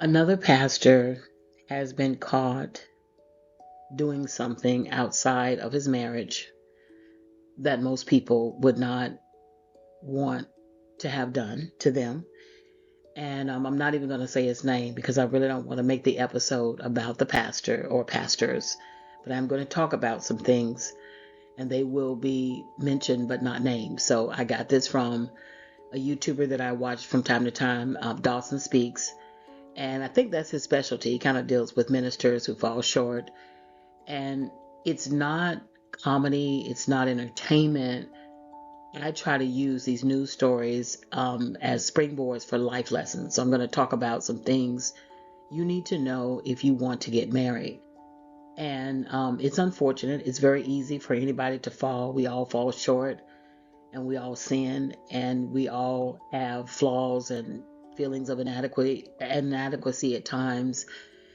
Another pastor has been caught doing something outside of his marriage that most people would not want to have done to them. And I'm not even going to say his name because I really don't want to make the episode about the pastor or pastors. But I'm going to talk about some things and they will be mentioned but not named. So I got this from a YouTuber that I watch from time to time, Dawson Speaks. And I think that's his specialty. He kind of deals with ministers who fall short. And it's not comedy, it's not entertainment. I try to use these news stories as springboards for life lessons. So I'm going to talk about some things you need to know if you want to get married. And it's unfortunate. It's very easy for anybody to fall. We all fall short and we all sin and we all have flaws and feelings of inadequacy at times.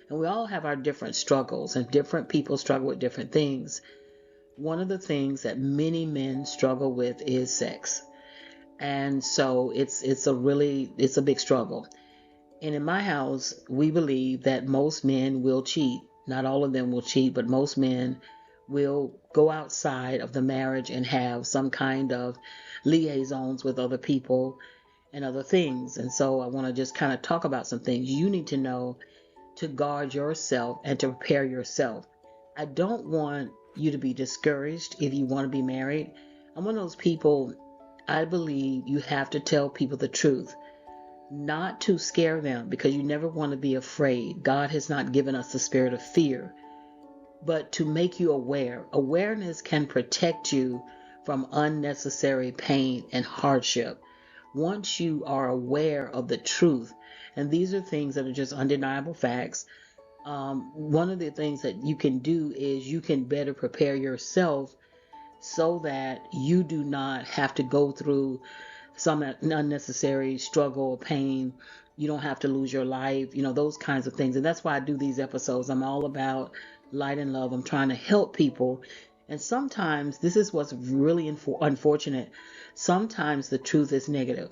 And we all have our different struggles, and different people struggle with different things. One of the things that many men struggle with is sex. And so it's a big struggle. And in my house, we believe that most men will cheat. Not all of them will cheat, but most men will go outside of the marriage and have some kind of liaisons with other people and other things. And so I want to just kind of talk about some things you need to know to guard yourself and to prepare yourself. I don't want you to be discouraged if you want to be married. I'm one of those people, I believe you have to tell people the truth, not to scare them because you never want to be afraid. God has not given us the spirit of fear, but to make you aware. Awareness can protect you from unnecessary pain and hardship. Once you are aware of the truth, and these are things that are just undeniable facts, one of the things that you can do is you can better prepare yourself so that you do not have to go through some unnecessary struggle or pain. You don't have to lose your life, those kinds of things. And that's why I do these episodes. I'm all about light and love. I'm trying to help people. And sometimes this is what's really unfortunate. Sometimes the truth is negative.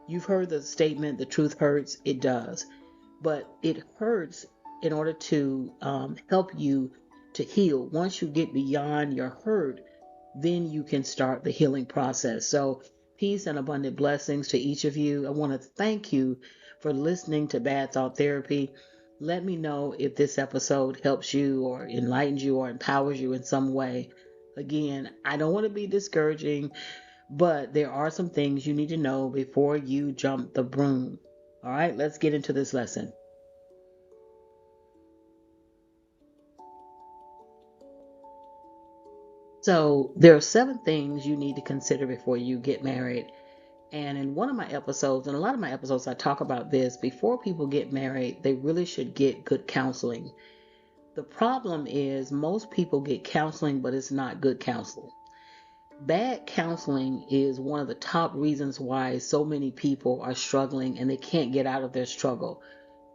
You've heard the statement, the truth hurts. It does. But it hurts in order to help you to heal. Once you get beyond your hurt, then you can start the healing process. So, peace and abundant blessings to each of you. I want to thank you for listening to Bad Thought Therapy. Let me know if this episode helps you or enlightens you or empowers you in some way. Again, I don't want to be discouraging, but there are some things you need to know before you jump the broom. All right, let's get into this lesson. So, there are 7 things you need to consider before you get married. And in one of my episodes, and a lot of my episodes, I talk about this. Before people get married, they really should get good counseling. The problem is most people get counseling, but it's not good counseling. Bad counseling is one of the top reasons why so many people are struggling and they can't get out of their struggle,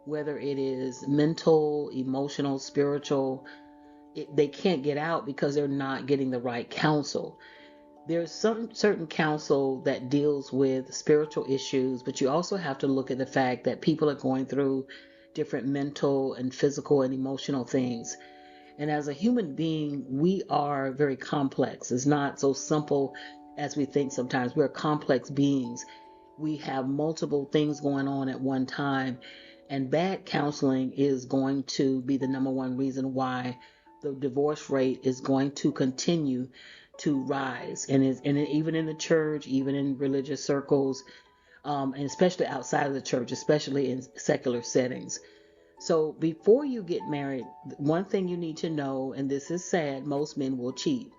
whether it is mental, emotional, spiritual. They can't get out because they're not getting the right counsel. There's some certain counsel that deals with spiritual issues, but you also have to look at the fact that people are going through different mental and physical and emotional things. And as a human being, we are very complex. It's not so simple as we think sometimes. We're complex beings. We have multiple things going on at one time. And bad counseling is going to be the number one reason why the divorce rate is going to continue to rise. And even in the church, even in religious circles, and especially outside of the church, especially in secular settings. So before you get married, one thing you need to know, and this is sad, most men will cheat.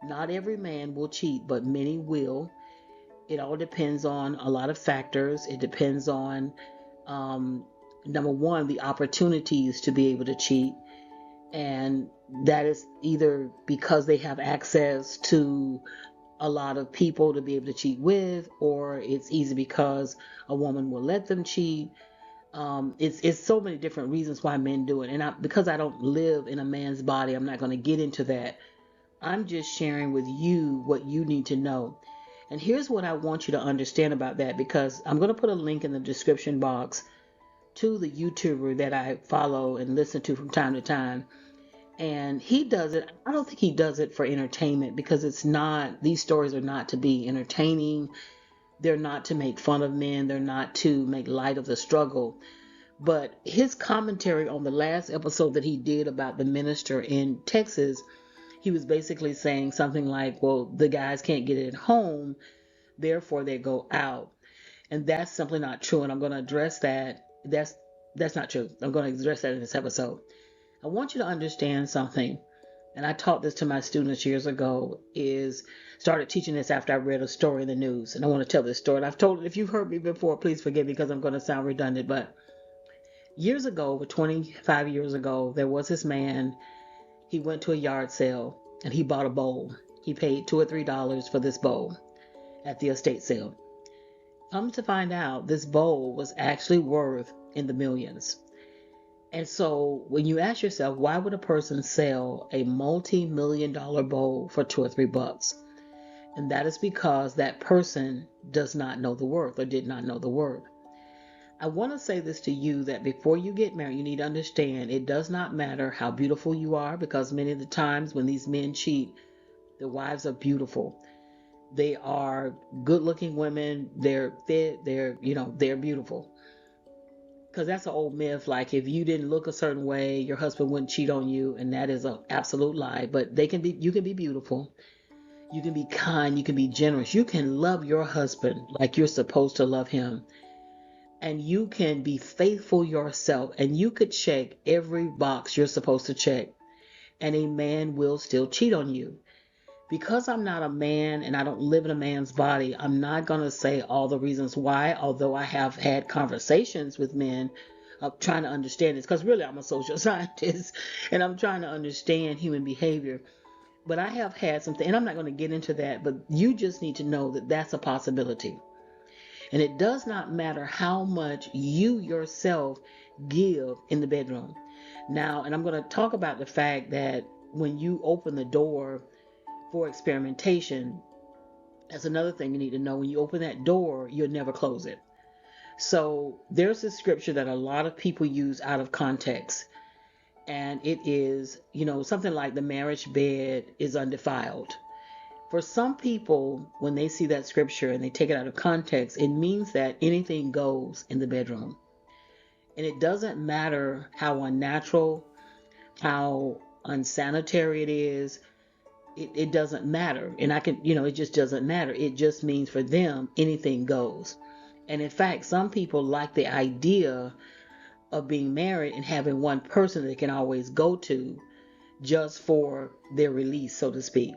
Not every man will cheat, but many will. It all depends on a lot of factors. It depends on, um, number one, the opportunities to be able to cheat. And that is either because they have access to a lot of people to be able to cheat with, or it's easy because a woman will let them cheat. It's so many different reasons why men do it, and because I don't live in a man's body, I'm not going to get into that. I'm just sharing with you what you need to know. And here's what I want you to understand about that, because I'm going to put a link in the description box to the YouTuber that I follow and listen to from time to time. And he does it. I don't think he does it for entertainment, because it's not, these stories are not to be entertaining. They're not to make fun of men. They're not to make light of the struggle. But his commentary on the last episode that he did about the minister in Texas, he was basically saying something like, well, the guys can't get it at home, therefore they go out. And that's simply not true. And I'm going to address that. That's not true. I'm going to address that in this episode. I want you to understand something. And I taught this to my students years ago, is started teaching this after I read a story in the news. And I want to tell this story. And I've told it, if you've heard me before, please forgive me because I'm going to sound redundant. But years ago, over 25 years ago, there was this man. He went to a yard sale and he bought a bowl. He paid $2 or $3 for this bowl at the estate sale. Come to find out, this bowl was actually worth in the millions. And so when you ask yourself, why would a person sell a multi-million-dollar bowl for $2 or $3? And that is because that person does not know the worth, or did not know the worth. I want to say this to you, that before you get married, you need to understand it does not matter how beautiful you are, because many of the times when these men cheat, their wives are beautiful. They are good looking women. They're fit. They're beautiful. Because that's an old myth. Like, if you didn't look a certain way, your husband wouldn't cheat on you. And that is an absolute lie. But you can be beautiful. You can be kind. You can be generous. You can love your husband like you're supposed to love him. And you can be faithful yourself. And you could check every box you're supposed to check. And a man will still cheat on you. Because I'm not a man and I don't live in a man's body, I'm not going to say all the reasons why, although I have had conversations with men of trying to understand this, because really I'm a social scientist and I'm trying to understand human behavior. But I have had something, and I'm not going to get into that, but you just need to know that that's a possibility. And it does not matter how much you yourself give in the bedroom. Now, and I'm going to talk about the fact that when you open the door for experimentation, that's another thing you need to know. When you open that door, you'll never close it. So there's a scripture that a lot of people use out of context. And it is, something like the marriage bed is undefiled. For some people, when they see that scripture and they take it out of context, it means that anything goes in the bedroom. And it doesn't matter how unnatural, how unsanitary it is. It doesn't matter. And it just doesn't matter. It just means for them, anything goes. And in fact, some people like the idea of being married and having one person they can always go to just for their release, so to speak.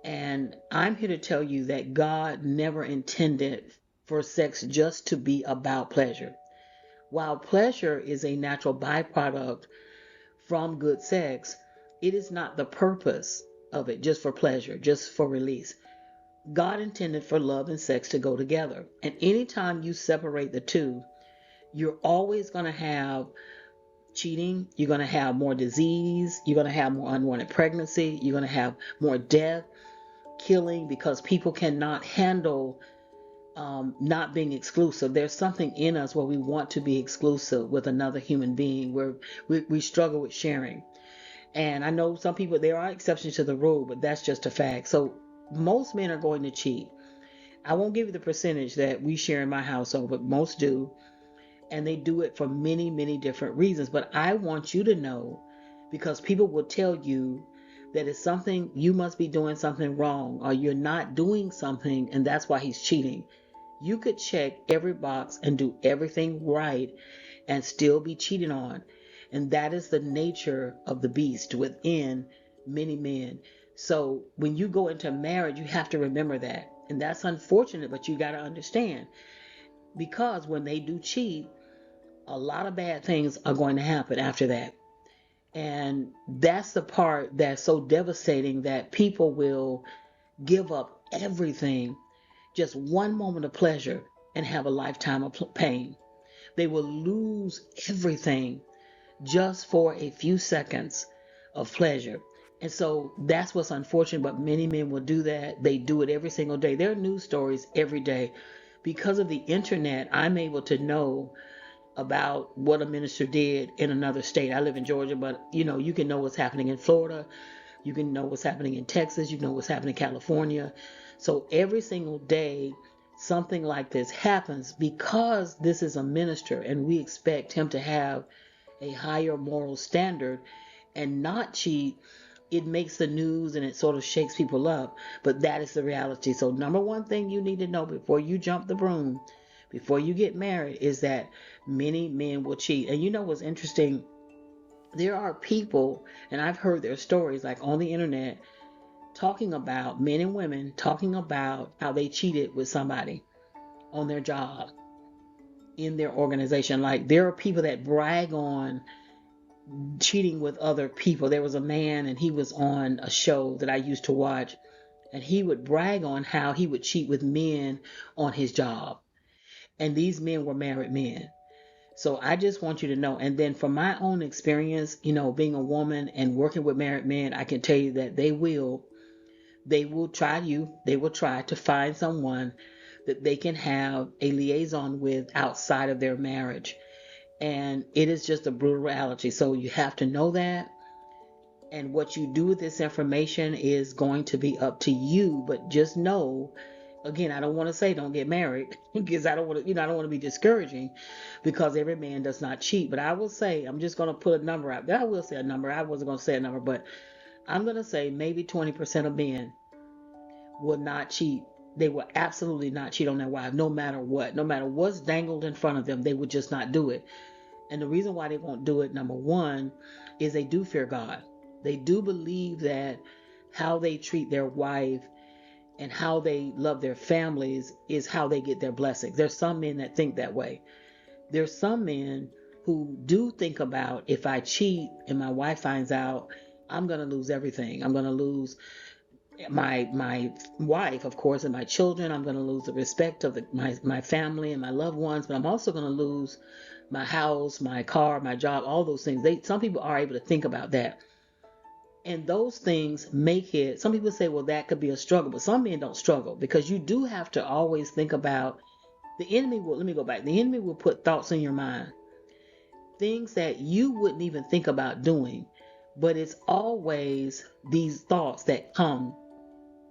And I'm here to tell you that God never intended for sex just to be about pleasure. While pleasure is a natural byproduct from good sex, it is not the purpose of it just for pleasure, just for release. God intended for love and sex to go together. And anytime you separate the two, you're always going to have cheating. You're going to have more disease. You're going to have more unwanted pregnancy. You're going to have more death, killing, because people cannot handle not being exclusive. There's something in us where we want to be exclusive with another human being, where we struggle with sharing. And I know some people, there are exceptions to the rule, but that's just a fact. So most men are going to cheat. I won't give you the percentage that we share in my household, but most do. And they do it for many, many different reasons. But I want you to know, because people will tell you that it's something, you must be doing something wrong, or you're not doing something, and that's why he's cheating. You could check every box and do everything right and still be cheated on. And that is the nature of the beast within many men. So when you go into marriage, you have to remember that. And that's unfortunate, but you got to understand, because when they do cheat, a lot of bad things are going to happen after that. And that's the part that's so devastating, that people will give up everything, just one moment of pleasure, and have a lifetime of pain. They will lose everything just for a few seconds of pleasure. And so that's what's unfortunate, but many men will do that. They do it every single day. There are news stories every day. Because of the internet, I'm able to know about what a minister did in another state. I live in Georgia, but you can know what's happening in Florida. You can know what's happening in Texas. You know what's happening in California. So every single day, something like this happens because this is a minister and we expect him to have a higher moral standard and not cheat. It makes the news and it sort of shakes people up, but that is the reality. So number one thing you need to know before you jump the broom, before you get married, is that many men will cheat. And you know what's interesting? There are people, and I've heard their stories like on the internet, talking about men and women talking about how they cheated with somebody on their job, in their organization. Like there are people that brag on cheating with other people. There was a man and he was on a show that I used to watch, and he would brag on how he would cheat with men on his job. And these men were married men. So I just want you to know. And then from my own experience, being a woman and working with married men, I can tell you that they will try to find someone that they can have a liaison with outside of their marriage. And it is just a brutal reality. So you have to know that. And what you do with this information is going to be up to you. But just know, again, I don't want to say don't get married because I don't want to, I don't want to be discouraging, because every man does not cheat. But I will say, I'm just going to put a number out there. I will say a number. I wasn't going to say a number, but I'm going to say maybe 20% of men will not cheat. They will absolutely not cheat on their wife, no matter what. No matter what's dangled in front of them, they would just not do it. And the reason why they won't do it, number one, is they do fear God. They do believe that how they treat their wife and how they love their families is how they get their blessings. There's some men that think that way. There's some men who do think about, if I cheat and my wife finds out, I'm going to lose everything. I'm going to lose my wife, of course, and my children. I'm going to lose the respect of my family and my loved ones, but I'm also going to lose my house, my car, my job, all those things. Some people are able to think about that. And those things make it, some people say, well, that could be a struggle, but some men don't struggle, because you do have to always think about the enemy will, let me go back. The enemy will put thoughts in your mind, things that you wouldn't even think about doing, but it's always these thoughts that come,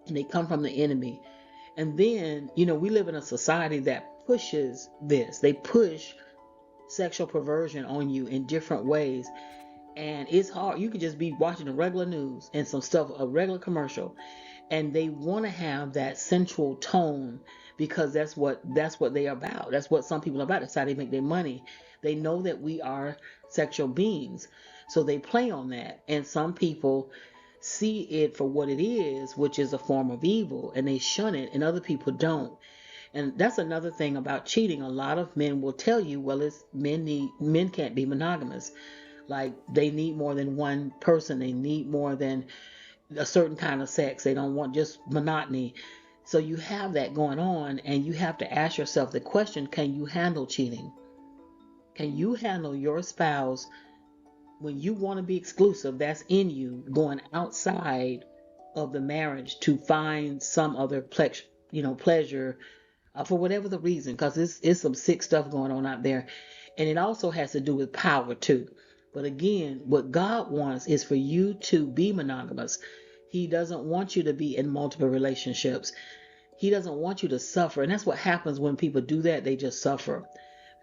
and they come from the enemy. And then, we live in a society that pushes this. They push sexual perversion on you in different ways. And it's hard. You could just be watching the regular news and some stuff, a regular commercial, and they want to have that sensual tone, because that's what they are about. That's what some people are about. That's how they make their money. They know that we are sexual beings, so they play on that. And some people see it for what it is, which is a form of evil, and they shun it, and other people don't. And that's another thing about cheating. A lot of men will tell you, well, men can't be monogamous. Like, they need more than one person. They need more than a certain kind of sex. They don't want just monotony. So you have that going on, and you have to ask yourself the question, can you handle cheating? Can you handle your spouse, when you want to be exclusive, that's in you, going outside of the marriage to find some other pleasure, for whatever the reason, because it's some sick stuff going on out there. And it also has to do with power too. But again, what God wants is for you to be monogamous. He doesn't want you to be in multiple relationships. He doesn't want you to suffer. And that's what happens when people do that. They just suffer,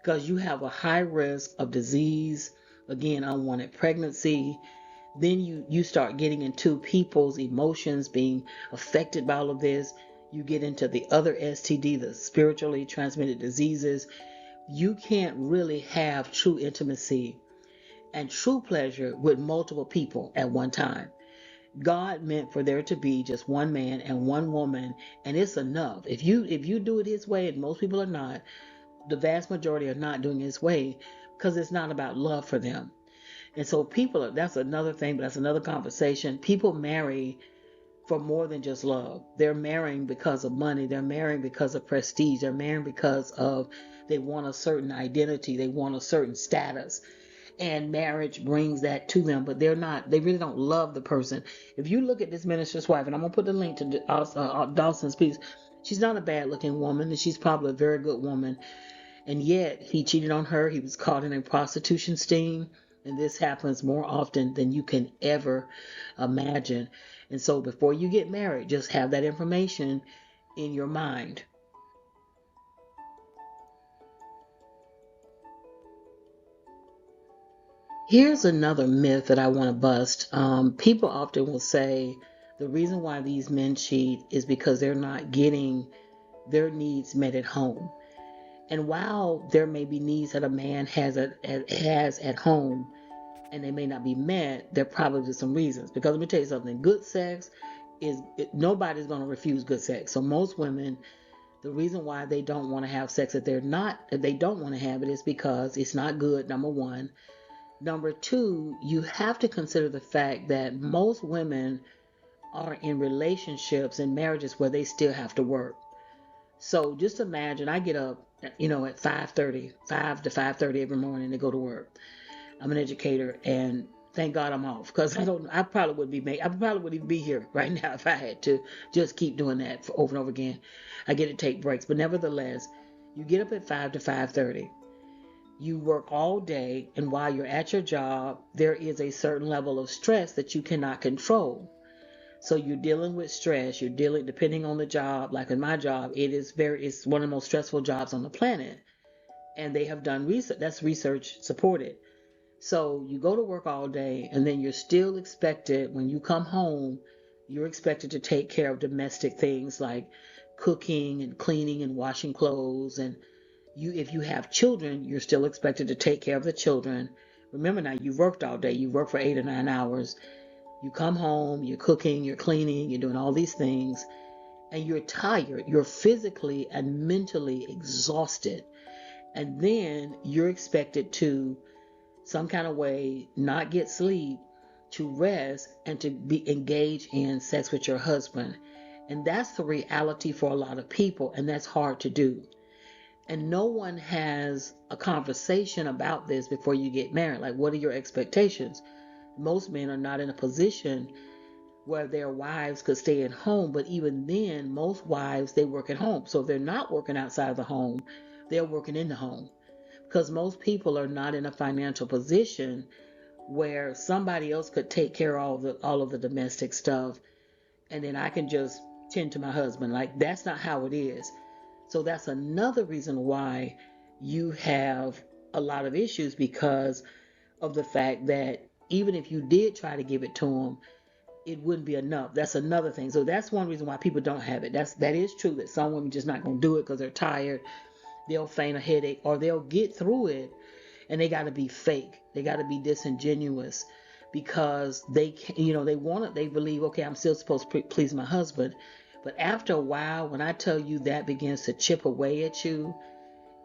because you have a high risk of disease, again, unwanted pregnancy. Then you start getting into people's emotions being affected by all of this. You get into the other STD, the spiritually transmitted diseases. You can't really have true intimacy and true pleasure with multiple people at one time. God meant for there to be just one man and one woman, and it's enough. If you do it his way, and most people are not, the vast majority are not doing it his way, because it's not about love for them. And so that's another thing, but that's another conversation. People marry for more than just love. They're marrying because of money. They're marrying because of prestige. They're marrying because of, they want a certain identity. They want a certain status. And marriage brings that to them, but they really don't love the person. If you look at this minister's wife, and I'm going to put the link to Dawson's piece, she's not a bad looking woman, and she's probably a very good woman. And yet he cheated on her. He was caught in a prostitution sting. And this happens more often than you can ever imagine. And so before you get married, just have that information in your mind. Here's another myth that I want to bust. People often will say the reason why these men cheat is because they're not getting their needs met at home. And while there may be needs that a man has at home and they may not be met, there probably are some reasons. Because let me tell you something, good sex nobody's going to refuse good sex. So most women, the reason why they don't want to have sex if they don't want to have it is because it's not good, number one. Number two, you have to consider the fact that most women are in relationships and marriages where they still have to work. So just imagine I get up, at 5:30, 5 to 5:30 every morning to go to work. I'm an educator, and thank God I'm off because I probably I probably wouldn't even be here right now if I had to just keep doing that for over and over again. I get to take breaks, but nevertheless, you get up at 5 to 5:30. You work all day, and while you're at your job, there is a certain level of stress that you cannot control. So you're dealing with stress, you're dealing, depending on the job, like in my job, it's one of the most stressful jobs on the planet. And they have done research, that's research supported. So you go to work all day, and then you're still expected, when you come home, you're expected to take care of domestic things like cooking and cleaning and washing clothes. And if you have children, you're still expected to take care of the children. Remember now, you've worked all day, you work for 8 or 9 hours. You come home, you're cooking, you're cleaning, you're doing all these things, and you're tired. You're physically and mentally exhausted. And then you're expected to, some kind of way, not get sleep, to rest, and to be engaged in sex with your husband. And that's the reality for a lot of people, and that's hard to do. And no one has a conversation about this before you get married. Like, what are your expectations? Most men are not in a position where their wives could stay at home, but even then, most wives, they work at home. So if they're not working outside of the home, they're working in the home, because most people are not in a financial position where somebody else could take care of all of the domestic stuff, and then I can just tend to my husband. Like, that's not how it is. So that's another reason why you have a lot of issues, because of the fact that even if you did try to give it to him, it wouldn't be enough. That's another thing. So that's one reason why people don't have it. That is true, that some women just not gonna do it because they're tired. They'll feign a headache, or they'll get through it, and they got to be fake. They got to be disingenuous, because they they want it. They believe, okay, I'm still supposed to please my husband. But after a while, when I tell you, that begins to chip away at you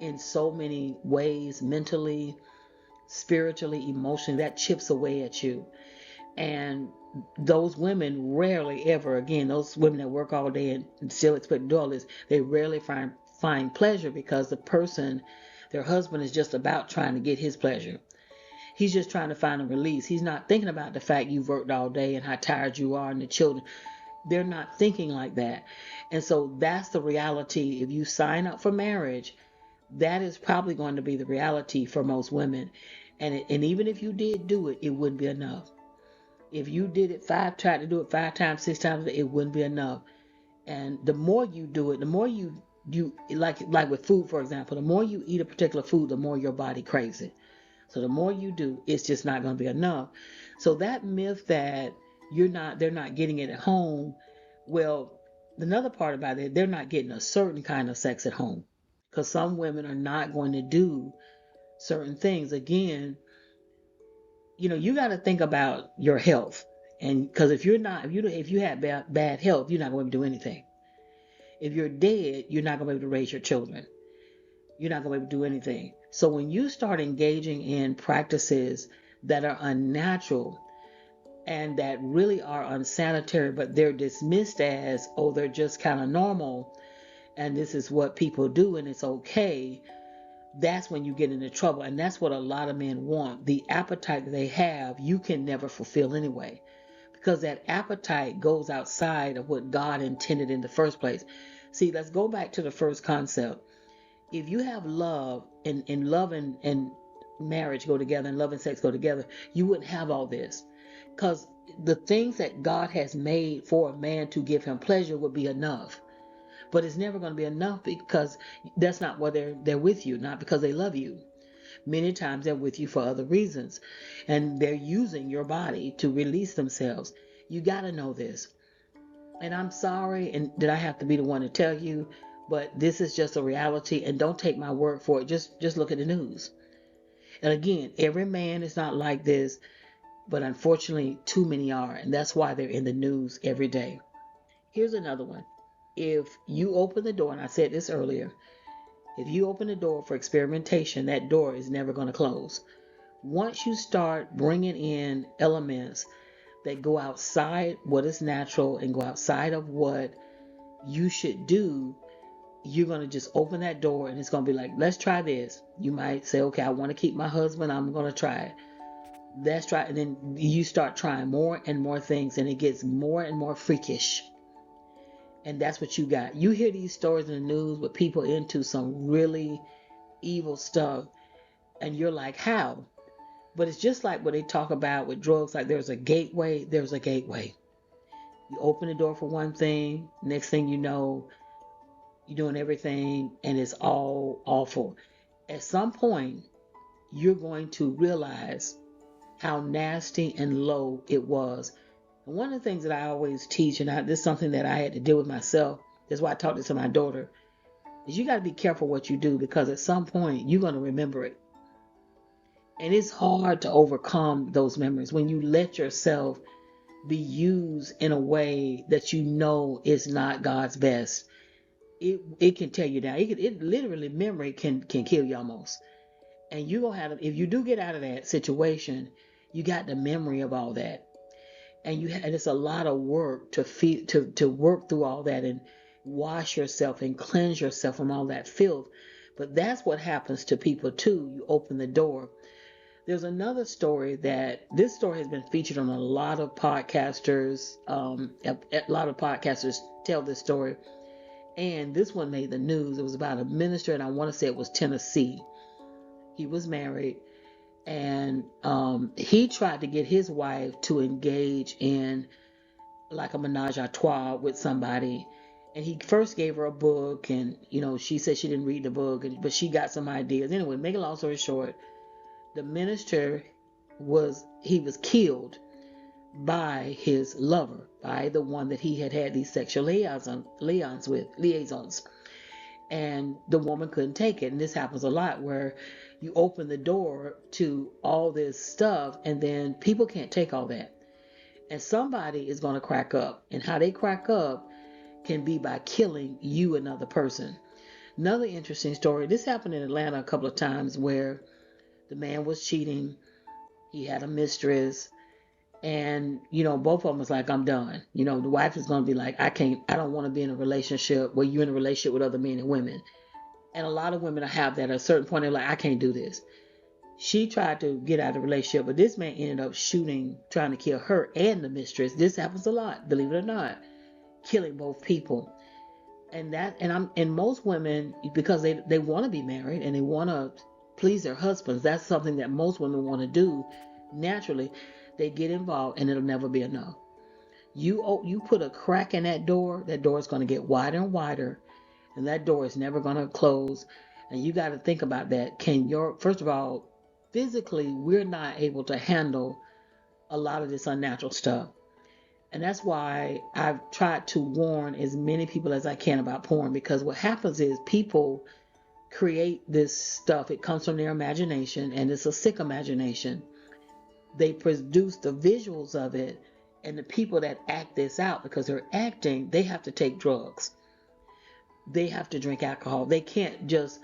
in so many ways, mentally, spiritually, emotionally, that chips away at you. And those women rarely ever, again, those women that work all day and still expect to do all this, they rarely find pleasure, because the person, their husband, is just about trying to get his pleasure. He's just trying to find a release. He's not thinking about the fact you've worked all day and how tired you are and the children. They're not thinking like that. And so that's the reality. If you sign up for marriage, that is probably going to be the reality for most women. And even if you did do it, it wouldn't be enough. If you did it tried to do it 5 times, 6 times, it wouldn't be enough. And the more you do it, the more you like with food, for example, the more you eat a particular food, the more your body craves it. So the more you do, it's just not going to be enough. So that myth that they're not getting it at home, well, another part about it, they're not getting a certain kind of sex at home, because some women are not going to do certain things. Again, you got to think about your health. And because if you have bad health, you're not going to do anything. If you're dead, you're not going to be able to raise your children. You're not going to be able to do anything. So when you start engaging in practices that are unnatural and that really are unsanitary, but they're dismissed as, oh, they're just kind of normal, and this is what people do and it's okay, that's when you get into trouble. And that's what a lot of men want. The appetite that they have, you can never fulfill anyway, because that appetite goes outside of what God intended in the first place. See, let's go back to the first concept. If you have love and love and marriage go together and love and sex go together, you wouldn't have all this. Because the things that God has made for a man to give him pleasure would be enough. But it's never going to be enough because that's not why they're with you, not because they love you. Many times they're with you for other reasons, and they're using your body to release themselves. You got to know this. And I'm sorry and that I have to be the one to tell you, but this is just a reality, and don't take my word for it. Just look at the news. And again, every man is not like this, but unfortunately too many are, and that's why they're in the news every day. Here's another one. If you open the door, and I said this earlier, if you open the door for experimentation, that door is never going to close. Once you start bringing in elements that go outside what is natural and go outside of what you should do, you're going to just open that door and it's going to be like, let's try this. You might say, okay, I want to keep my husband. I'm going to try it. Let's try it. And then you start trying more and more things, and it gets more and more freakish. And that's what you got. You hear these stories in the news with people into some really evil stuff, and you're like, how? But it's just like what they talk about with drugs, like there's a gateway. You open the door for one thing, next thing you know, you're doing everything and it's all awful. At some point, you're going to realize how nasty and low it was. And one of the things that I always teach, and this is something that I had to deal with myself, that's why I taught this to my daughter, is you got to be careful what you do, because at some point you're going to remember it. And it's hard to overcome those memories when you let yourself be used in a way that you know is not God's best. It can tear you down. It literally, memory can kill you almost. And you gonna have, if you do get out of that situation, you got the memory of all that, and it's a lot of work to work through all that and wash yourself and cleanse yourself from all that filth. But that's what happens to people too. You open the door. There's another story that this story has been featured on a lot of podcasters. A lot of podcasters tell this story, and this one made the news. It was about a minister, and I want to say it was Tennessee. He was married, and he tried to get his wife to engage in like a menage a trois with somebody. And he first gave her a book, and she said she didn't read the book, but she got some ideas. Anyway, make a long story short, the minister was killed by his lover, by the one that he had these sexual liaisons. And the woman couldn't take it. And this happens a lot, where you open the door to all this stuff and then people can't take all that. And somebody is going to crack up. And how they crack up can be by killing you, another person. Another interesting story. This happened in Atlanta a couple of times, where the man was cheating. He had a mistress. And, both of them was like, I'm done. The wife is going to be like, I don't want to be in a relationship where you're in a relationship with other men and women. And a lot of women have that at a certain point. They're like, I can't do this. She tried to get out of the relationship, but this man ended up shooting, trying to kill her and the mistress. This happens a lot, believe it or not, killing both people. And most women, because they want to be married and they want to please their husbands, that's something that most women want to do naturally. They get involved and it'll never be enough. You put a crack in that door is going to get wider and wider, and that door is never going to close. And you got to think about that. First of all, physically, we're not able to handle a lot of this unnatural stuff. And that's why I've tried to warn as many people as I can about porn, because what happens is people create this stuff. It comes from their imagination, and it's a sick imagination. They produce the visuals of it, and the people that act this out, because they're acting, they have to take drugs. They have to drink alcohol. They can't just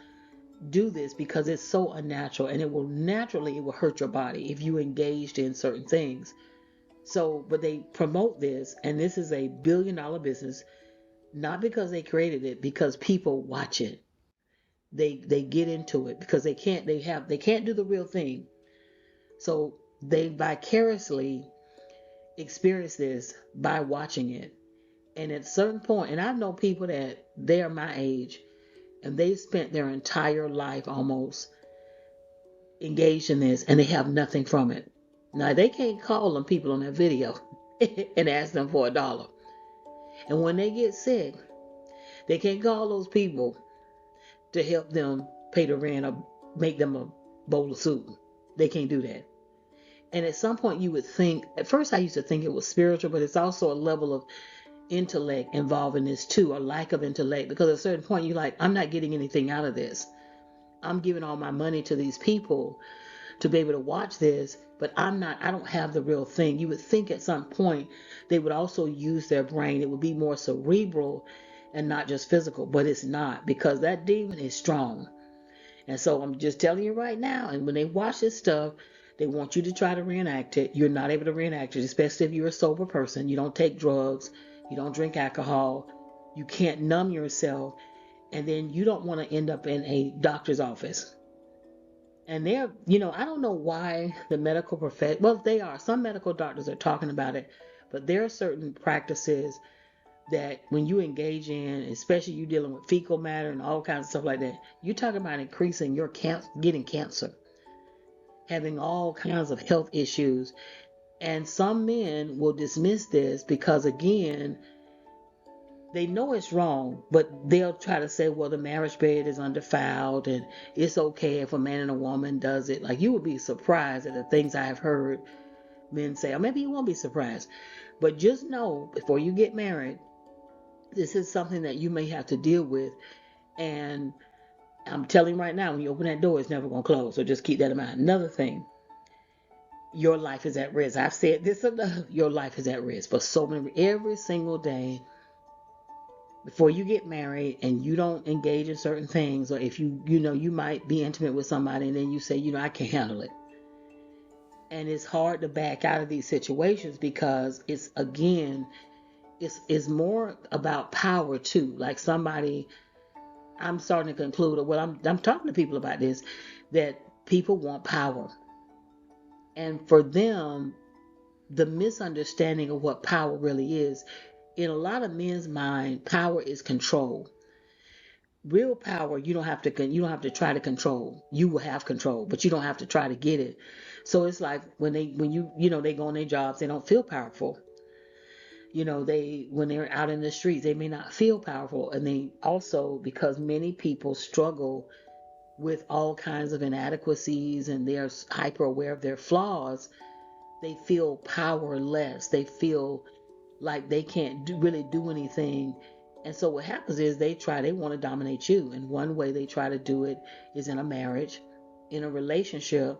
do this because it's so unnatural, and it will hurt your body if you engaged in certain things. So, but they promote this, and this is a billion-dollar business, not because they created it, because people watch it. They get into it because they can't do the real thing. So they vicariously experience this by watching it. And at a certain point, and I've known people that they are my age, And they spent their entire life almost engaged in this, and they have nothing from it. Now, they can't call them people on that video and ask them for $1. And when they get sick, they can't call those people to help them pay the rent or make them a bowl of soup. They can't do that. And at some point, you would think, at first I used to think it was spiritual, but it's also a level of intellect involved in this too, or lack of intellect, because at a certain point you're like, I'm not getting anything out of this. I'm giving all my money to these people to be able to watch this, but I don't have the real thing. You would think at some point they would also use their brain. It would be more cerebral and not just physical, but it's not, because that demon is strong. And so I'm just telling you right now, and when they watch this stuff, they want you to try to reenact it. You're not able to reenact it, especially if you're a sober person. You don't take drugs. You don't drink alcohol. You can't numb yourself. And then you don't want to end up in a doctor's office. And I don't know why the medical profession, well, they are. Some medical doctors are talking about it, but there are certain practices that when you engage in, especially you dealing with fecal matter and all kinds of stuff like that, you're talking about increasing your getting cancer, having all kinds of health issues. And some men will dismiss this because, again, they know it's wrong, but they'll try to say, well, the marriage bed is undefiled and it's okay if a man and a woman does it. Like, you would be surprised at the things I have heard men say, or maybe you won't be surprised. But just know, before you get married, this is something that you may have to deal with. And I'm telling you right now, when you open that door, it's never going to close. So just keep that in mind. Another thing, your life is at risk. I've said this enough. Your life is at risk for so many, every single day. Before you get married and you don't engage in certain things, or if you might be intimate with somebody and then you say, I can't handle it. And it's hard to back out of these situations because it's, again, it's more about power too. Like somebody, I'm starting to conclude, or I'm talking to people about this, that people want power. And for them, the misunderstanding of what power really is, in a lot of men's mind, power is control. Real power, you don't have to try to control. You will have control, but you don't have to try to get it. So it's like when they go on their jobs, they don't feel powerful. When they're out in the streets, they may not feel powerful. And they also, because many people struggle with all kinds of inadequacies and they're hyper aware of their flaws, they feel powerless. They feel like they can't really do anything. And so what happens is they want to dominate you. And one way they try to do it is in a marriage, in a relationship,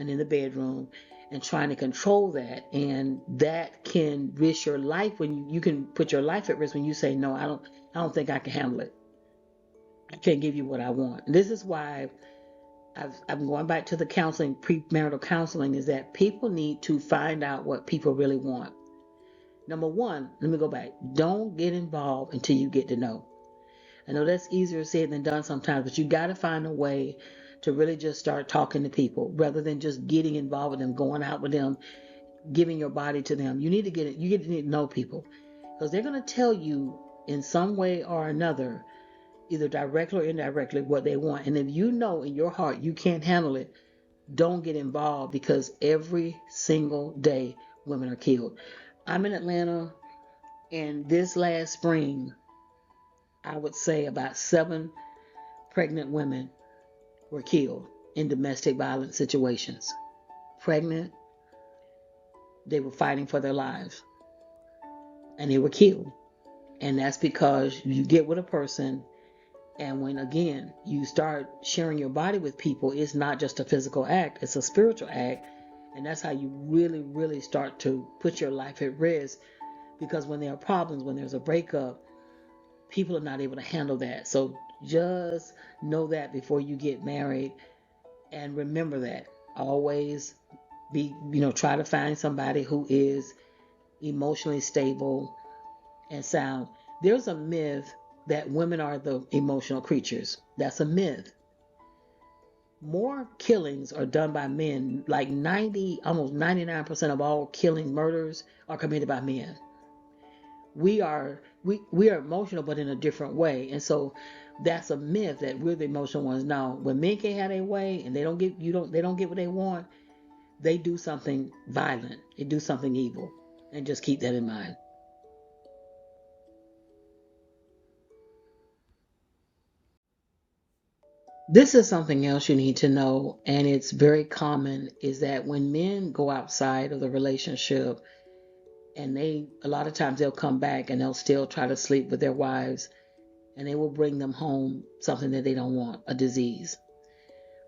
and in the bedroom, and trying to control that. And that can risk your life, when you can put your life at risk when you say, no, I don't think I can handle it. I can't give you what I want. And this is why I'm going back to the counseling, premarital counseling, is that people need to find out what people really want. Number one, let me go back. Don't get involved until you get to know. I know that's easier said than done sometimes, but you got to find a way to really just start talking to people rather than just getting involved with them, going out with them, giving your body to them. You need to know people, because they're going to tell you in some way or another, either directly or indirectly, what they want. And if you know in your heart you can't handle it, don't get involved, because every single day women are killed. I'm in Atlanta, and this last spring, I would say about 7 pregnant women were killed in domestic violence situations. Pregnant, they were fighting for their lives, and they were killed. And that's because you get with a person, and when, again, you start sharing your body with people, it's not just a physical act, it's a spiritual act. And that's how you really, really start to put your life at risk, because when there are problems, when there's a breakup, people are not able to handle that. So just know that before you get married, and remember that. Always try to find somebody who is emotionally stable and sound. There's a myth that women are the emotional creatures. That's a myth. More killings are done by men. Like almost 99% of all murders are committed by men. We are emotional, but in a different way. And so That's a myth that we're the emotional ones. No, when men can't have their way and they don't get what they want, they do something violent. They do something evil. And just keep that in mind. This is something else you need to know, and it's very common, is that when men go outside of the relationship and they a lot of times they'll come back and they'll still try to sleep with their wives, and they will bring them home something that they don't want, a disease.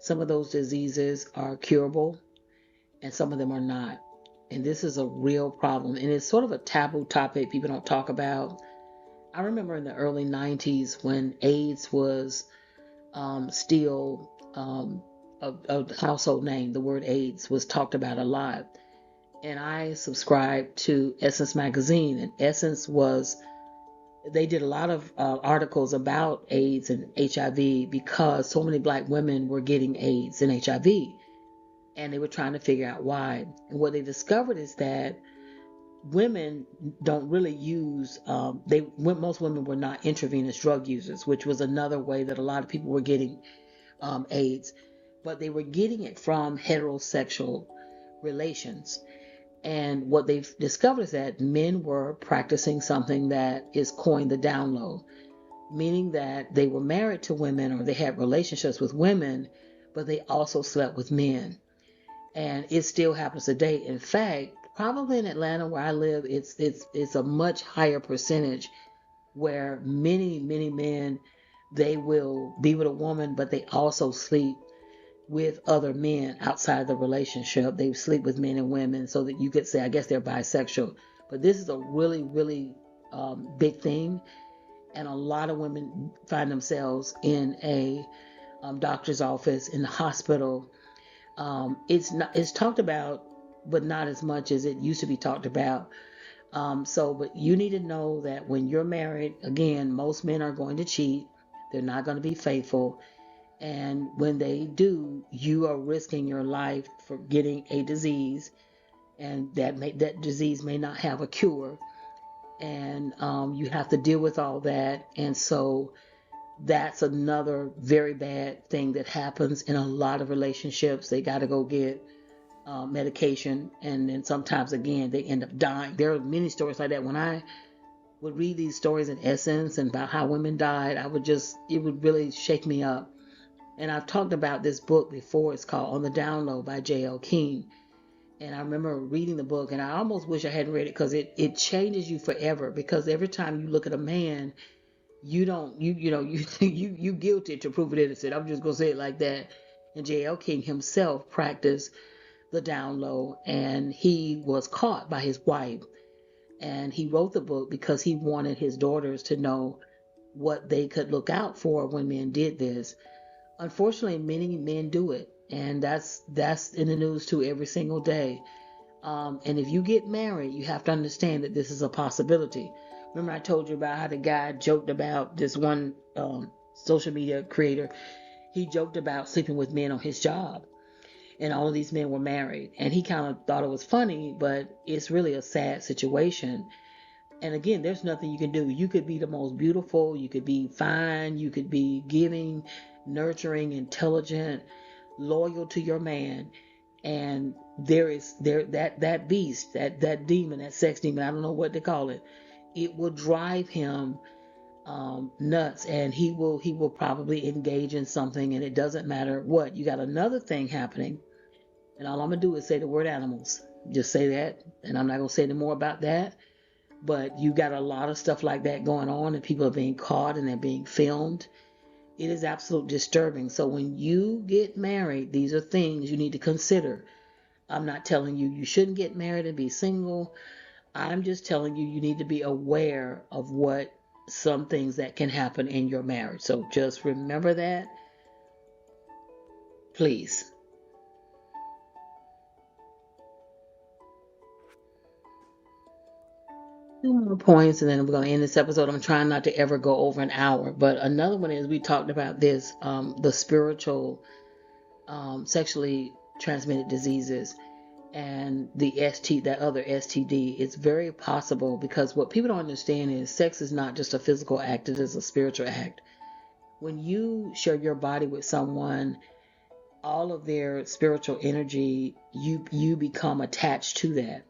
Some of those diseases are curable and some of them are not. And this is a real problem. And it's sort of a taboo topic people don't talk about. I remember in the early 90s when AIDS was still a household name. The word AIDS was talked about a lot. And I subscribed to Essence magazine, and Essence was they did a lot of articles about AIDS and HIV because so many black women were getting AIDS and HIV, and they were trying to figure out why. And what they discovered is that women don't really use most women were not intravenous drug users, which was another way that a lot of people were getting AIDS, but they were getting it from heterosexual relations. And what they've discovered is that men were practicing something that is coined the down low, meaning that they were married to women or they had relationships with women, but they also slept with men. And it still happens today. In fact, probably in Atlanta where I live, it's a much higher percentage where many men, they will be with a woman, but they also sleep with other men outside the relationship. They sleep with men and women, so that you could say, I guess they're bisexual. But this is a really big thing, and a lot of women find themselves in a doctor's office, in the hospital. It's talked about, but not as much as it used to be talked about. But you need to know that when you're married, again, most men are going to cheat. They're not going to be faithful. And when they do, you are risking your life for getting a disease, and that disease may not have a cure. And you have to deal with all that. And so that's another very bad thing that happens in a lot of relationships. They got to go get medication, and then sometimes again they end up dying. There are many stories like that. When I would read these stories in Essence and about how women died, it would really shake me up. And I've talked about this book before. It's called On the Download by J.L. King. And I remember reading the book, and I almost wish I hadn't read it because it changes you forever. Because every time you look at a man, you don't you know you guilty to prove it innocent. I'm just gonna say it like that. And J.L. King himself practiced the down low, and he was caught by his wife. And he wrote the book because he wanted his daughters to know what they could look out for when men did this. Unfortunately, many men do it, and that's in the news too every single day. And if you get married, you have to understand that this is a possibility. Remember, I told you about how the guy joked about this one social media creator. He joked about sleeping with men on his job, and all of these men were married. And he kind of thought it was funny, but it's really a sad situation. And again, there's nothing you can do. You could be the most beautiful, you could be fine, you could be giving, nurturing, intelligent, loyal to your man. And there that beast, that demon, that sex demon, I don't know what they call it, it will drive him nuts, and he will probably engage in something, and it doesn't matter what. You got another thing happening, and all I'm gonna do is say the word animals. Just say that, and I'm not gonna say any more about that. But you got a lot of stuff like that going on, and people are being caught and they're being filmed. It is absolutely disturbing. So when you get married, these are things you need to consider. I'm not telling you you shouldn't get married and be single. I'm just telling you you need to be aware of what some things that can happen in your marriage. So just remember that, please. 2 more points, and then we're going to end this episode. I'm trying not to ever go over an hour. But another one is, we talked about this, the spiritual sexually transmitted diseases, and the that other STD. It's very possible, because what people don't understand is sex is not just a physical act, it is a spiritual act. When you share your body with someone, all of their spiritual energy, you become attached to that.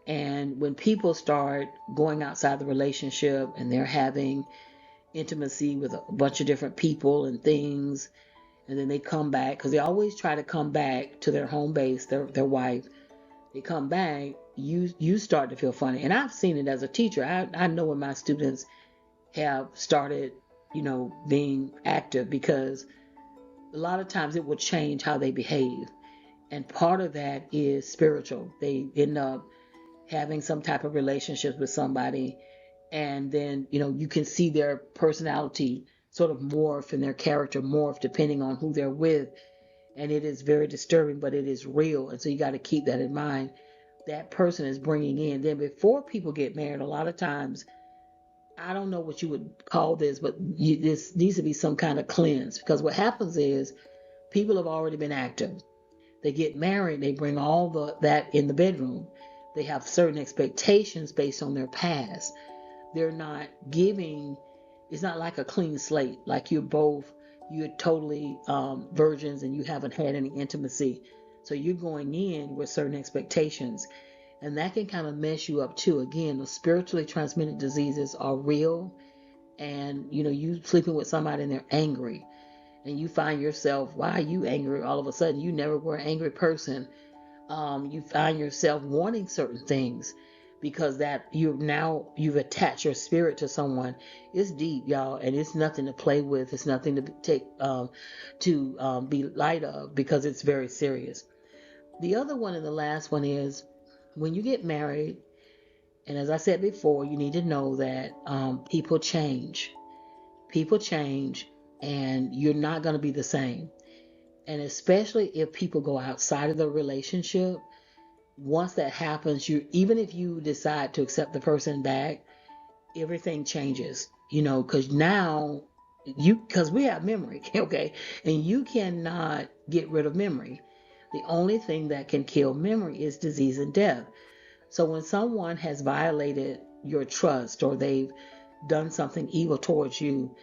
And when people start going outside the relationship and they're having intimacy with a bunch of different people and things, and then they come back, because they always try to come back to their home base, their wife. They come back, you start to feel funny. And I've seen it as a teacher. I know when my students have started, being active, because a lot of times it will change how they behave. And part of that is spiritual. They end up having some type of relationship with somebody, and then you can see their personality sort of morph and their character morph depending on who they're with. And it is very disturbing, but it is real, and so you got to keep that in mind. That person is bringing in, then before people get married, a lot of times, I don't know what you would call this, but this needs to be some kind of cleanse, because what happens is people have already been active. They get married, they bring all that in the bedroom. They have certain expectations based on their past. They're not giving, it's not like a clean slate, like you're totally virgins and you haven't had any intimacy. So you're going in with certain expectations, and that can kind of mess you up too. Again, the spiritually transmitted diseases are real, and you sleeping with somebody and they're angry, and you find yourself, why are you angry all of a sudden? You never were an angry person. You find yourself wanting certain things because that you've attached your spirit to someone. It's deep, y'all, and it's nothing to play with. It's nothing to take to be light of, because it's very serious. The other one and the last one is when you get married, and as I said before, you need to know that people change. People change, and you're not going to be the same. And especially if people go outside of the relationship, once that happens, you, even if you decide to accept the person back, everything changes, because now because we have memory, okay, and you cannot get rid of memory. The only thing that can kill memory is disease and death. So when someone has violated your trust, or they've done something evil towards you,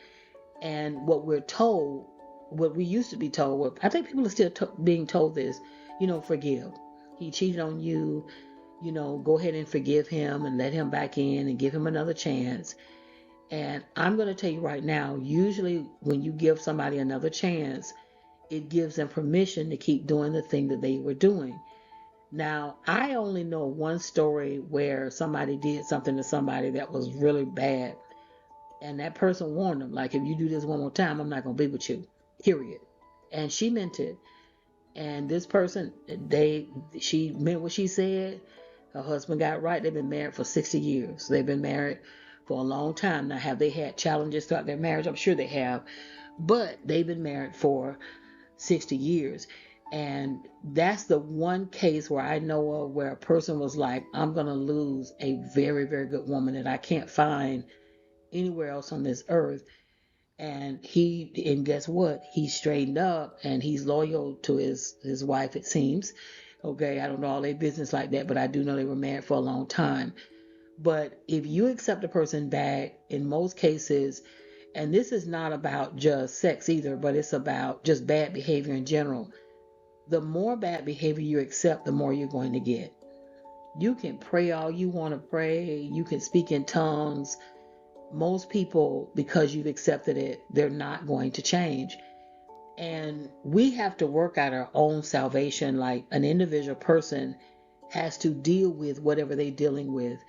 and what we used to be told, what I think people are still being told this, forgive. He cheated on you, go ahead and forgive him and let him back in and give him another chance. And I'm going to tell you right now, usually when you give somebody another chance, it gives them permission to keep doing the thing that they were doing. Now, I only know one story where somebody did something to somebody that was really bad, and that person warned them, like, if you do this one more time, I'm not going to be with you, period. And she meant it. And this person, she meant what she said. Her husband got right. They've been married for 60 years. They've been married for a long time. Now, have they had challenges throughout their marriage? I'm sure they have. But they've been married for 60 years. And that's the one case where I know of where a person was like, I'm going to lose a very, very good woman that I can't find anywhere else on this earth. And guess what? He straightened up, and he's loyal to his wife, it seems. Okay, I don't know all their business like that, but I do know they were married for a long time. But if you accept a person back, in most cases, and this is not about just sex either, but it's about just bad behavior in general. The more bad behavior you accept, the more you're going to get. You can pray all you want to pray, you can speak in tongues. Most people, because you've accepted it, they're not going to change. And we have to work out our own salvation. Like, an individual person has to deal with whatever they're dealing with,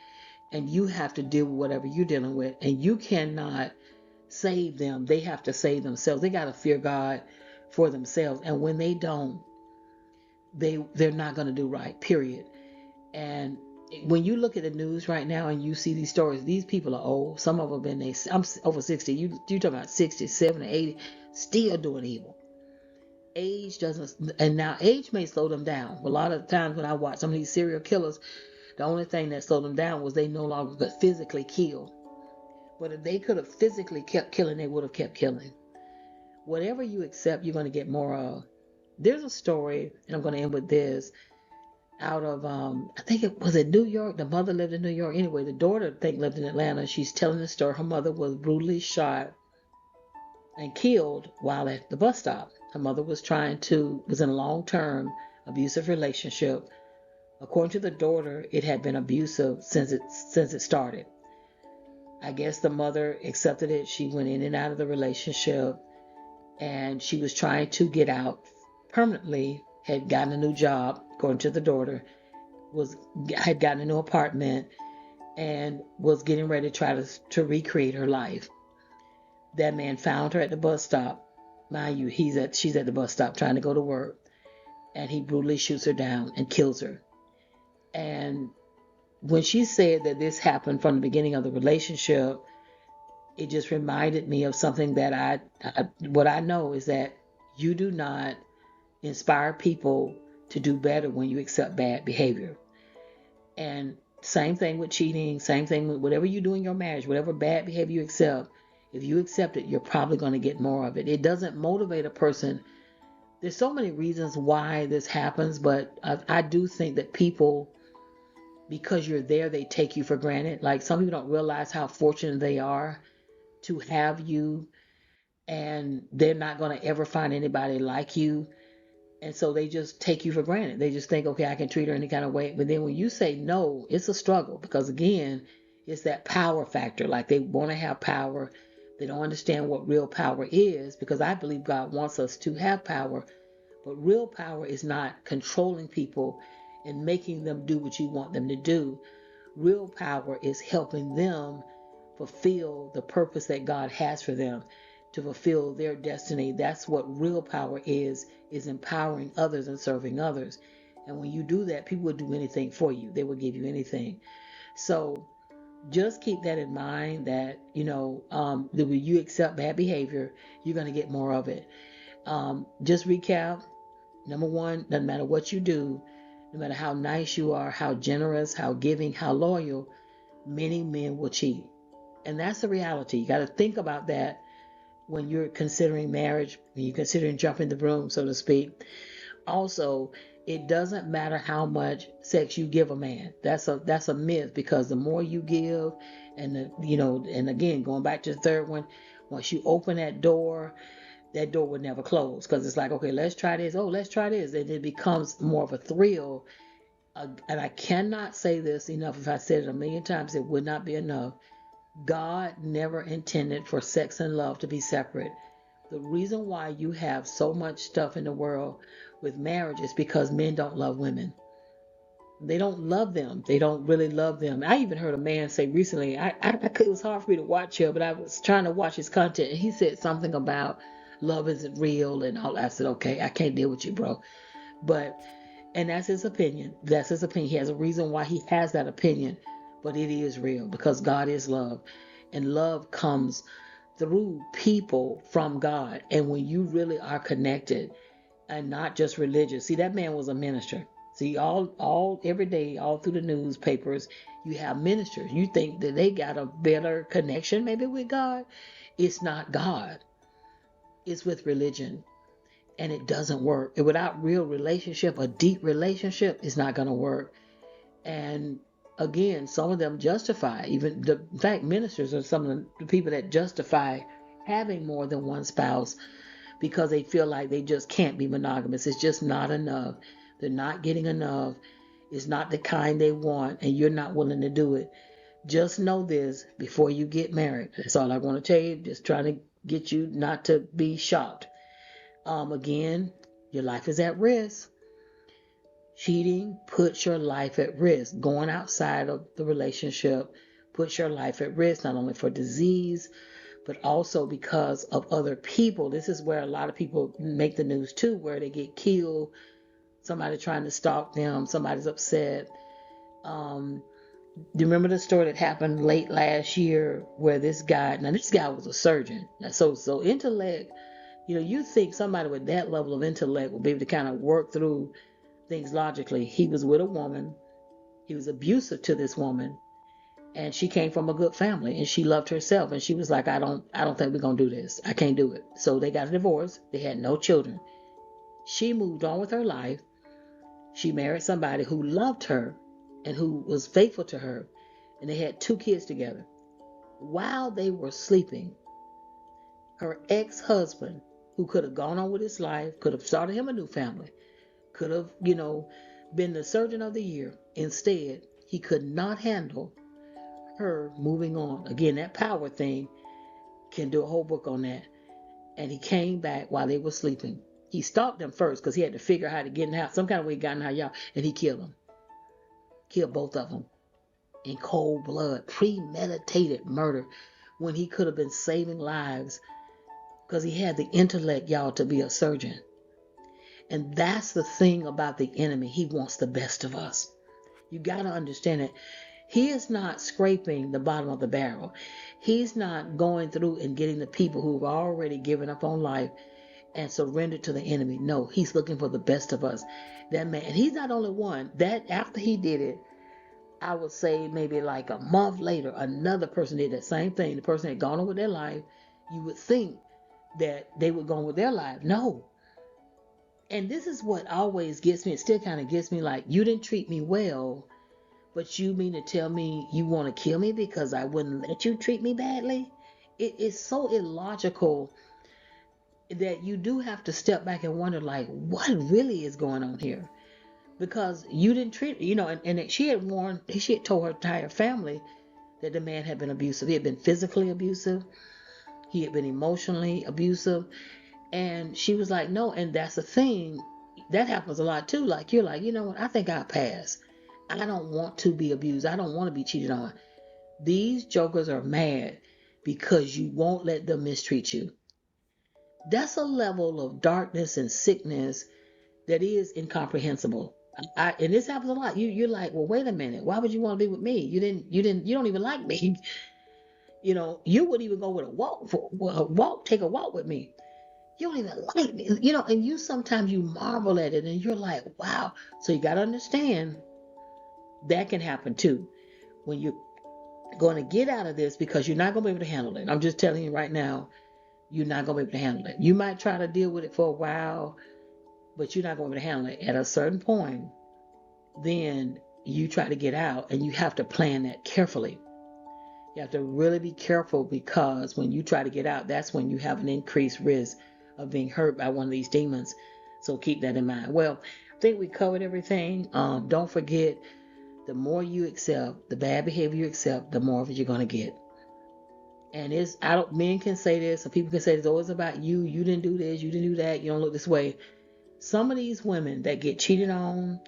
and you have to deal with whatever you're dealing with. And you cannot save them. They have to save themselves. They got to fear God for themselves. And when they don't, they're not going to do right, period. And when you look at the news right now and you see these stories, these people are old. Some of them I'm over 60. You talking about 60, 70, 80, still doing evil. Age doesn't, and now age may slow them down. A lot of times when I watch some of these serial killers, the only thing that slowed them down was they no longer could physically kill. But if they could have physically kept killing, they would have kept killing. Whatever you accept, you're going to get more of. There's a story, and I'm going to end with this, out of I think it was in New York. The mother lived in New York. Anyway, the daughter, I think, lived in Atlanta. She's telling the story. Her mother was brutally shot and killed while at the bus stop. Her mother was in a long-term abusive relationship. According to the daughter, it had been abusive since it started. I guess the mother accepted it. She went in and out of the relationship, and she was trying to get out permanently. Had gotten a new job, according to the daughter. Had gotten a new apartment and was getting ready to try to recreate her life. That man found her at the bus stop. Mind you, she's at the bus stop trying to go to work, and he brutally shoots her down and kills her. And when she said that this happened from the beginning of the relationship, it just reminded me of something that what I know is that you do not inspire people to do better when you accept bad behavior. And same thing with cheating, same thing with whatever you do in your marriage, whatever bad behavior you accept, if you accept it, you're probably going to get more of it. It doesn't motivate a person. There's so many reasons why this happens, but I do think that people, because you're there, they take you for granted. Like some people don't realize how fortunate they are to have you, and they're not going to ever find anybody like you. And so they just take you for granted. They just think, okay, I can treat her any kind of way. But then when you say no, it's a struggle because, again, it's that power factor. Like they want to have power. They don't understand what real power is, because I believe God wants us to have power. But real power is not controlling people and making them do what you want them to do. Real power is helping them fulfill the purpose that God has for them, to fulfill their destiny. That's what real power is empowering others and serving others. And when you do that, people will do anything for you. They will give you anything. So just keep that in mind, that, that when you accept bad behavior, you're going to get more of it. Just recap. Number one, doesn't matter what you do, no matter how nice you are, how generous, how giving, how loyal, many men will cheat. And that's the reality. You got to think about that when you're considering marriage, when you're considering jumping the broom, so to speak. Also, it doesn't matter how much sex you give a man. That's a myth, because the more you give, and again, going back to the third one, once you open that door would never close, because it's like, okay, let's try this. Oh, let's try this. And it becomes more of a thrill. And I cannot say this enough. If I said it a million times, it would not be enough. God never intended for sex and love to be separate. The reason why you have so much stuff in the world with marriage is because men don't love women. They don't love them. They don't really love them. I even heard a man say recently, it was hard for me to watch him, but I was trying to watch his content, and he said something about love isn't real and all. I said, okay, I can't deal with you, bro. But, and that's his opinion. That's his opinion. He has a reason why he has that opinion, but it is real, because God is love, and love comes through people from God. And when you really are connected and not just religious, see, that man was a minister. See, all every day, all through the newspapers, you have ministers. You think that they got a better connection maybe with God. It's not God. It's with religion. And it doesn't work. And without real relationship, a deep relationship, is not going to work. And again, some of them justify, in fact, ministers are some of the people that justify having more than one spouse, because they feel like they just can't be monogamous. It's just not enough. They're not getting enough. It's not the kind they want, and you're not willing to do it. Just know this before you get married. That's all I want to tell you. Just trying to get you not to be shocked. Again, your life is at risk. Cheating puts your life at risk. Going outside of the relationship puts your life at risk, not only for disease, but also because of other people. This is where a lot of people make the news too, where they get killed, somebody trying to stalk them, somebody's upset. Do you remember the story that happened late last year where this guy was a surgeon. So intellect, you think somebody with that level of intellect will be able to kind of work through things logically. He was with a woman. He was abusive to this woman, and she came from a good family, and she loved herself, and she was like, I don't think we're gonna do this. I can't do it. So they got a divorce. They had no children. She moved on with her life. She married somebody who loved her and who was faithful to her, and they had 2 kids together. While they were sleeping, Her ex-husband, who could have gone on with his life, could have started him a new family, could have, been the surgeon of the year. Instead, he could not handle her moving on. Again, that power thing, can do a whole book on that. And he came back while they were sleeping. He stalked them first because he had to figure out how to get in the house. Some kind of way he got in the house, y'all. And he killed them. Killed both of them in cold blood. Premeditated murder when he could have been saving lives because he had the intellect, y'all, to be a surgeon. And that's the thing about the enemy. He wants the best of us. You got to understand it. He is not scraping the bottom of the barrel. He's not going through and getting the people who've already given up on life and surrendered to the enemy. No, he's looking for the best of us. That man, and he's not only one. That after he did it, I would say maybe like a month later, another person did that same thing. The person had gone on with their life. You would think that they would go on with their life. No. And this is what always gets me. It still kind of gets me, like, you didn't treat me well, but you mean to tell me you want to kill me because I wouldn't let you treat me badly? It is so illogical that you do have to step back and wonder, like, what really is going on here? Because you didn't treat, and she had told her entire family that the man had been abusive. He had been physically abusive. He had been emotionally abusive. And she was like, no. And that's the thing. That happens a lot too. Like, you're like, you know what? I think I'll pass. I don't want to be abused. I don't want to be cheated on. These jokers are mad because you won't let them mistreat you. That's a level of darkness and sickness that is incomprehensible. And this happens a lot. You're like, well, wait a minute. Why would you want to be with me? You don't even like me. You wouldn't even go with take a walk with me. You don't even like me. And you sometimes you marvel at it and you're like, wow. So you got to understand that can happen too. When you're going to get out of this, because you're not going to be able to handle it. I'm just telling you right now, you're not going to be able to handle it. You might try to deal with it for a while, but you're not going to be able to handle it. At a certain point, then you try to get out, and you have to plan that carefully. You have to really be careful, because when you try to get out, that's when you have an increased risk of being hurt by one of these demons. So keep that in mind. Well, I think we covered everything. Don't forget, the more you accept, the bad behavior you accept, the more of it you're going to get. And men can say this, and people can say it's always about you. You didn't do this, you didn't do that, you don't look this way. Some of these women that get cheated on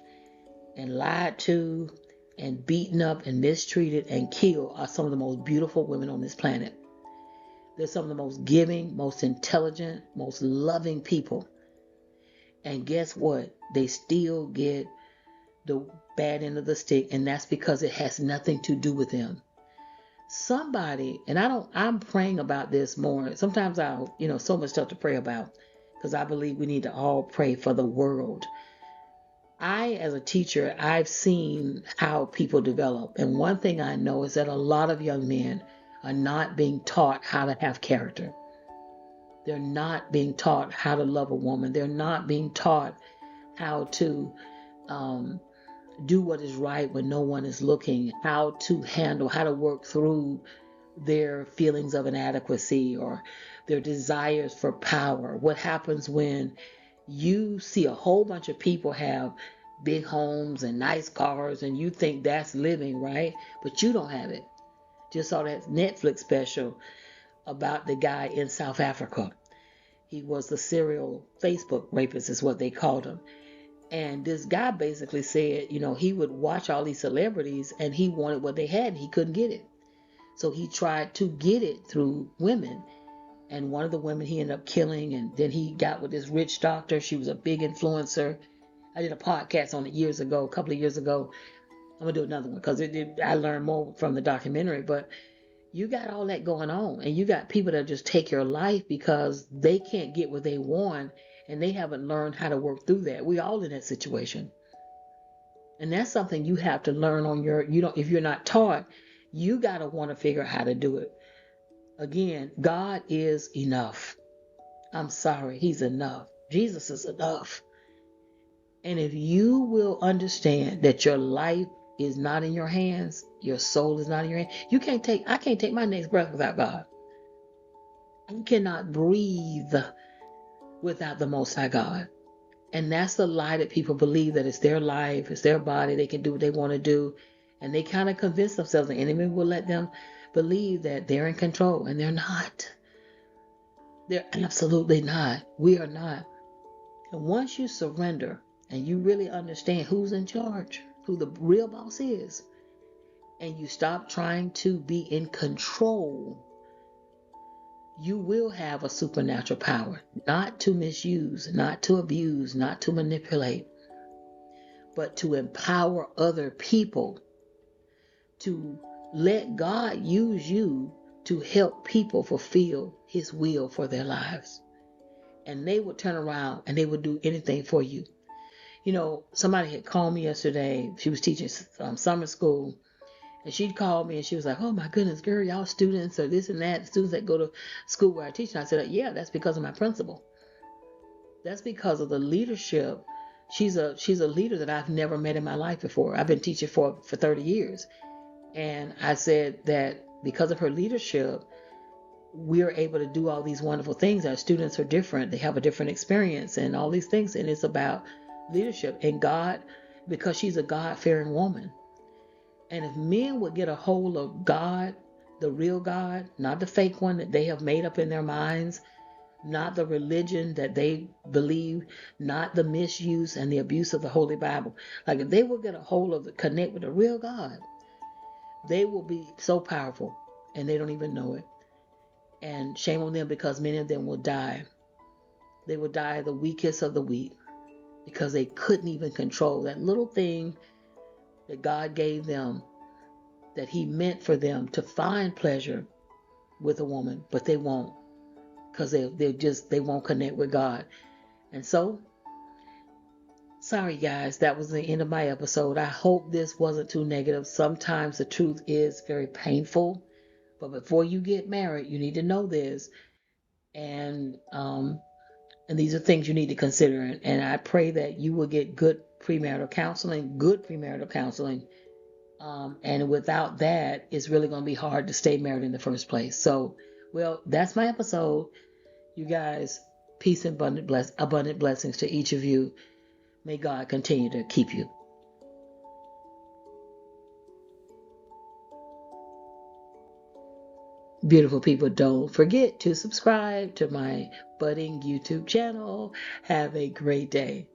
and lied to and beaten up and mistreated and killed are some of the most beautiful women on this planet. They're some of the most giving, most intelligent, most loving people. And guess what? They still get the bad end of the stick, and that's because it has nothing to do with them. Somebody, and I'm praying about this more. Sometimes so much stuff to pray about, because I believe we need to all pray for the world. As a teacher, I've seen how people develop. And one thing I know is that a lot of young men are not being taught how to have character. They're not being taught how to love a woman. They're not being taught how to do what is right when no one is looking, how to work through their feelings of inadequacy or their desires for power. What happens when you see a whole bunch of people have big homes and nice cars, and you think that's living, right? But you don't have it. Just saw that Netflix special about the guy in South Africa. He was the serial Facebook rapist, is what they called him. And this guy basically said, he would watch all these celebrities and he wanted what they had and he couldn't get it. So he tried to get it through women. And one of the women he ended up killing. And then he got with this rich doctor. She was a big influencer. I did a podcast on it a couple of years ago. I'm going to do another one because I learned more from the documentary. But you got all that going on. And you got people that just take your life because they can't get what they want. And they haven't learned how to work through that. We all in that situation. And that's something you have to learn if you're not taught, you got to want to figure out how to do it. Again, God is enough. I'm sorry, he's enough. Jesus is enough. And if you will understand that your life is not in your hands, your soul is not in your hands, I can't take my next breath without God. You cannot breathe without the Most High God. And that's the lie that people believe, that it's their life, it's their body, they can do what they want to do. And they kind of convince themselves, the enemy will let them believe that they're in control, and they're not. They're absolutely not. We are not. And once you surrender and you really understand who's in charge, who the real boss is, and you stop trying to be in control, you will have a supernatural power, not to misuse, not to abuse, not to manipulate, but to empower other people, to let God use you to help people fulfill his will for their lives. And they would turn around and they would do anything for you. You know, somebody had called me yesterday. She was teaching summer school. And she'd call me and she was like, "Oh my goodness, girl, y'all students or this and that, students that go to school where I teach." And I said, "Yeah, that's because of my principal. That's because of the leadership. She's a leader that I've never met in my life before. I've been teaching for 30 years. And I said that because of her leadership, we're able to do all these wonderful things. Our students are different. They have a different experience and all these things. And it's about leadership and God, because she's a God-fearing woman. And if men would get a hold of God, the real God, not the fake one that they have made up in their minds, not the religion that they believe, not the misuse and the abuse of the Holy Bible. Like if they will get a hold of connect with the real God, they will be so powerful and they don't even know it. And shame on them, because many of them will die. They will die the weakest of the weak because they couldn't even control that little thing that God gave them, that he meant for them to find pleasure with a woman, but they won't, because they won't connect with God. And so, sorry guys, that was the end of my episode. I hope this wasn't too negative. Sometimes the truth is very painful, but before you get married, you need to know this, and these are things you need to consider. And I pray that you will get good premarital counseling. And without that, it's really going to be hard to stay married in the first place. So, well, that's my episode. You guys, peace and abundant blessings to each of you. May God continue to keep you. Beautiful people, don't forget to subscribe to my budding YouTube channel. Have a great day.